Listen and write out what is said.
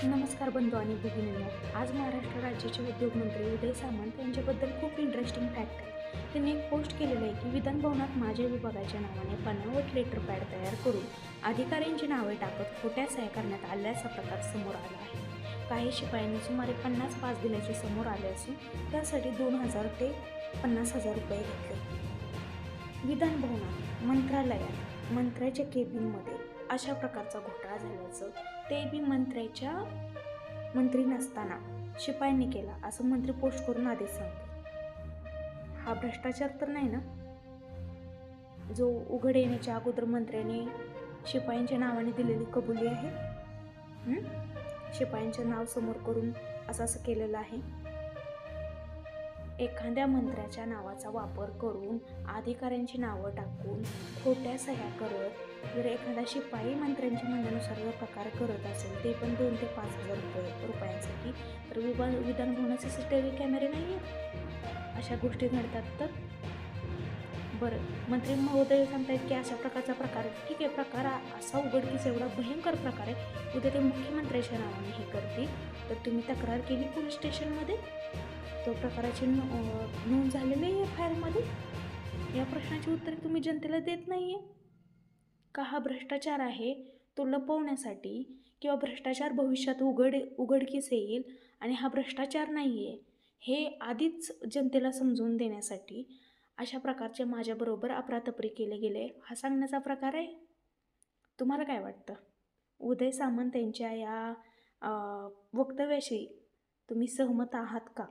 नमस्कार बंधू आणि भगिनींनो. आज महाराष्ट्र राज्याचे उद्योगमंत्री उदय सामंत यांच्याबद्दल खूप इंटरेस्टिंग फॅक्ट आहे. त्यांनी एक पोस्ट केलेलं आहे की विधानभवनात माझ्या विभागाच्या नावाने बनावट लेटर पॅड तयार करून अधिकाऱ्यांची नावे टाकत खोट्या सह्या करण्यात आल्याचा प्रकार समोर आला आहे. काही शिपायांनी सुमारे 50 पास दिल्याचे समोर आले असून त्यासाठी 2,000 ते 50,000 रुपये घेतले. विधानभवनात, मंत्रालयात, मंत्र्याच्या केबिनमध्ये अशा प्रकारचा घोटाळा झाल्याचं ते बी मंत्री नसताना शिपायांनी केला असं मंत्री पोस्ट करून आधीच सांगते. हा भ्रष्टाचार तर नाही ना, जो उघड येण्याच्या अगोदर मंत्र्यांनी शिपायांच्या नावाने दिलेली कबुली आहे? शिपायांचं नाव समोर करून असं केलेलं आहे. एखाद्या मंत्र्याच्या नावाचा वापर करून अधिकाऱ्यांची नावं टाकून खोट्या सह्या करत जर एखादा शिपाई मंत्र्यांच्या म्हणण्यानुसार जर प्रकार करत असेल, ते पण 2,000 ते 5,000 रुपयांसाठी, तर विधानभवनाचे CCTV कॅमेरे नाही आहेत. अशा गोष्टी घडतात तर बरं, मंत्री महोदय सांगतायत की अशा प्रकारचा प्रकार, ठीक आहे, प्रकार असा उघडकीस एवढा भयंकर प्रकार आहे, उद्या ते मुख्यमंत्र्याच्या नावाने हे करतील तर तुम्ही तक्रार केली पोलीस स्टेशनमध्ये, तो प्रकाराची नोंद झालेली आहे FIR-मध्ये? या प्रश्नाची उत्तरे तुम्ही जनतेला देत नाही आहे का? हा भ्रष्टाचार आहे तो लपवण्यासाठी किंवा भ्रष्टाचार भविष्यात उघडकीस येईल आणि हा भ्रष्टाचार नाही आहे हे आधीच जनतेला समजून देण्यासाठी अशा प्रकारचे माझ्याबरोबर अफरातफरी केले गेले, हा सांगण्याचा प्रकार आहे? तुम्हाला काय वाटतं? उदय सामंत यांच्या या वक्तव्याशी तुम्ही सहमत आहात का?